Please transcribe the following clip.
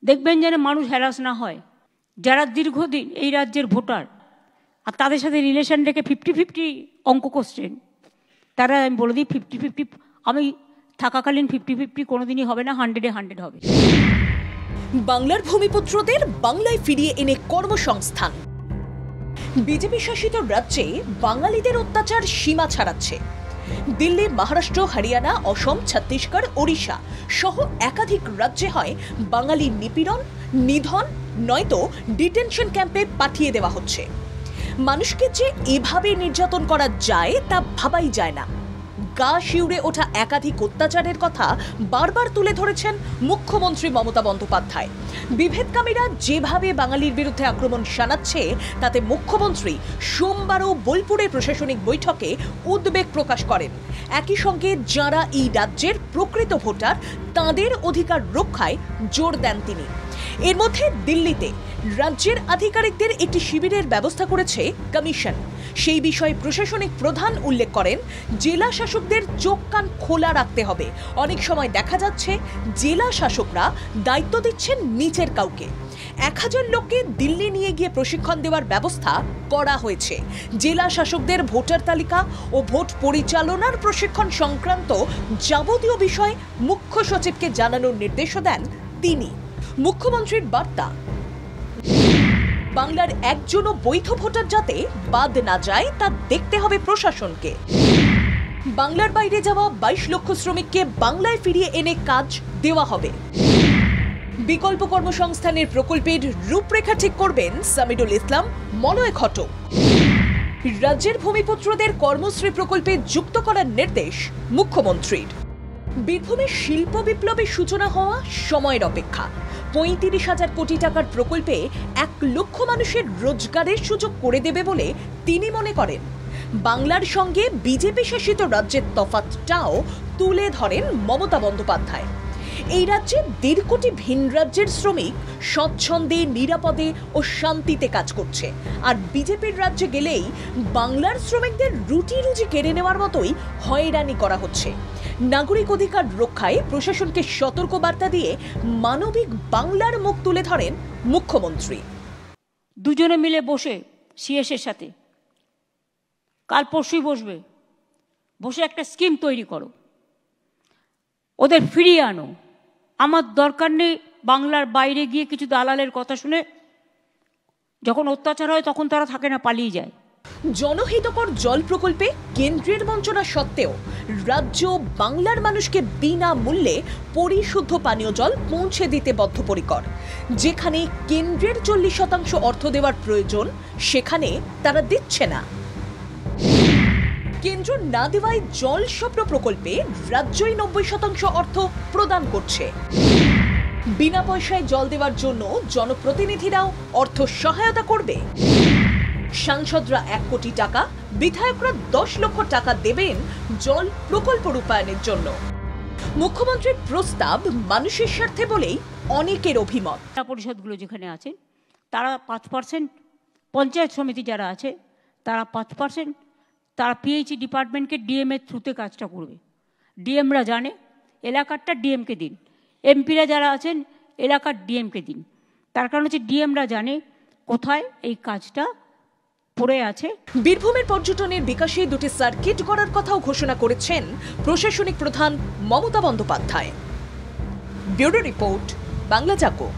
দেখবেন যেন মানুষ হ্যারাস না হয়। যারা দীর্ঘদিন এই রাজ্যের ভোটার আর তাদের সাথে রিলেশন রেখে 50-50 অঙ্ক করছেন, তারা আমি বলে দিই 50-50 আমি থাকাকালীন 50-50 কোনোদিনই হবে না, 100-এ 100 হবে। বাংলার ভূমিপুত্রদের বাংলায় ফিরিয়ে এনে কর্মসংস্থান। বিজেপি শাসিত রাজ্যে বাঙালিদের অত্যাচার সীমা ছাড়াচ্ছে। দিল্লি, মহারাষ্ট্র, হরিয়ানা, অসম, ছত্তিশগড়, ওড়িশা সহ একাধিক রাজ্যে হয় বাঙালি নিপীড়ন, নিধন নয়তো ডিটেনশন ক্যাম্পে পাঠিয়ে দেওয়া হচ্ছে। মানুষকে যে এভাবে নির্যাতন করা যায় তা ভাবাই যায় না। গা শিউরে ওঠা একাধিক অত্যাচারের কথা বারবার তুলে ধরেছেন মুখ্যমন্ত্রী মমতা বন্দ্যোপাধ্যায়। বিভেদকামীরা যেভাবে বাঙালির বিরুদ্ধে আক্রমণ শানাচ্ছে তাতে মুখ্যমন্ত্রী সোমবারও বোলপুরের প্রশাসনিক বৈঠকে উদ্বেগ প্রকাশ করেন। একই সঙ্গে যারা এই রাজ্যের প্রকৃত ভোটার তাদের অধিকার রক্ষায় জোর দেন তিনি। এর মধ্যে দিল্লিতে রাজ্যের আধিকারিকদের একটি শিবিরের ব্যবস্থা করেছে কমিশন। সেই বিষয়ে প্রশাসনিক প্রধান উল্লেখ করেন, জেলা শাসকদের চোখ কান খোলা রাখতে হবে। অনেক সময় দেখা যাচ্ছে জেলা শাসকরা দায়িত্ব দিচ্ছেন নিচের কাউকে। 1000 লোককে দিল্লি নিয়ে গিয়ে প্রশিক্ষণ দেওয়ার ব্যবস্থা করা হয়েছে। জেলা শাসকদের ভোটার তালিকা ও ভোট পরিচালনার প্রশিক্ষণ সংক্রান্ত যাবতীয় বিষয় মুখ্য সচিবকে জানানোর নির্দেশও দেন তিনি। মুখ্যমন্ত্রীর বার্তা, বাংলার একজনও বৈধ ভোটার যাতে বাদ না যায় তা দেখতে হবে প্রশাসনকে। বাংলার বাইরে যাওয়া 22 লক্ষ শ্রমিককে বাংলায় ফিরিয়ে এনে কাজ দেওয়া হবে। বিকল্প কর্মসংস্থানের প্রকল্পের রূপরেখা ঠিক করবেন সামিদুল ইসলাম, মলয় ঘটক। রাজ্যের ভূমিপুত্রদের কর্মশ্রী প্রকল্পে যুক্ত করার নির্দেশ মুখ্যমন্ত্রীর। বীরভূমের শিল্প বিপ্লবের সূচনা হওয়া সময়ের অপেক্ষা। 35,000 কোটি টাকার প্রকল্পে 1 লক্ষ মানুষের রোজগারের সুযোগ করে দেবে বলে তিনি মনে করেন। বাংলার সঙ্গে বিজেপি শাসিত রাজ্যের তফাৎটাও তুলে ধরেন মমতা বন্দ্যোপাধ্যায়। এই রাজ্যে 1.5 কোটি ভিন রাজ্যের শ্রমিক স্বচ্ছন্দে, নিরাপদে ও শান্তিতে কাজ করছে। আর বিজেপির রাজ্যে গেলেই বাংলার শ্রমিকদের রুটি রুজি কেড়ে নেওয়ার মতোই হয়রানি করা হচ্ছে। নাগরিক অধিকার রক্ষায় প্রশাসনকে সতর্ক বার্তা দিয়ে মানবিক বাংলার মুখ তুলে ধরেন মুখ্যমন্ত্রী। দুজনে মিলে বসে সিএসের সাথে কাল পরশুই বসে একটা স্কিম তৈরি করো, ওদের ফিরিয়ে আনো। আমার দরকার নেই বাংলার বাইরে গিয়ে কিছু দালালের কথা শুনে যখন অত্যাচার হয় তখন তারা থাকে না, পালিয়ে যায়। জনহিতকর জল প্রকল্পে কেন্দ্রের বঞ্চনা সত্ত্বেও রাজ্য বাংলার মানুষকে বিনামূল্যে পরিশুদ্ধ পানীয় জল পৌঁছে দিতে বদ্ধপরিকর। যেখানে কেন্দ্রের 40% অর্থ দেওয়ার প্রয়োজন সেখানে তারা দিচ্ছে না। কেন্দ্র না দেওয়ায় জল স্বপ্ন প্রকল্পে রাজ্যই 90% অর্থ প্রদান করছে। বিনা পয়সায় জল দেওয়ার জন্য জনপ্রতিনিধিরাও অর্থ সহায়তা করবে। সাংসদরা 1 কোটি টাকা, বিধায়করা 10 লক্ষ টাকা দেবেন জল প্রকল্প রূপায়ণের জন্য। মুখ্যমন্ত্রীর প্রস্তাব মানুষের স্বার্থে বলেই অনেকের অভিমত। পরিষদগুলো যেখানে আছে তারা 5%, পঞ্চায়েত সমিতি যারা আছে তারা 5%, তারা পিএইচই ডিপার্টমেন্টকে ডিএম এর থ্রুতে কাজটা করবে। ডিএমরা জানে এলাকারটা ডিএমকে দিন, এমপিরা যারা আছেন এলাকার ডিএমকে দিন। তার কারণ হচ্ছে ডিএমরা জানে কোথায় এই কাজটা পড়ে আছে। বীরভূমের পর্যটনের বিকাশে 2টি সার্কিট করার কথাও ঘোষণা করেছেন প্রশাসনিক প্রধান মমতা বন্দ্যোপাধ্যায়। ব্যুরো রিপোর্ট, বাংলা জাগো।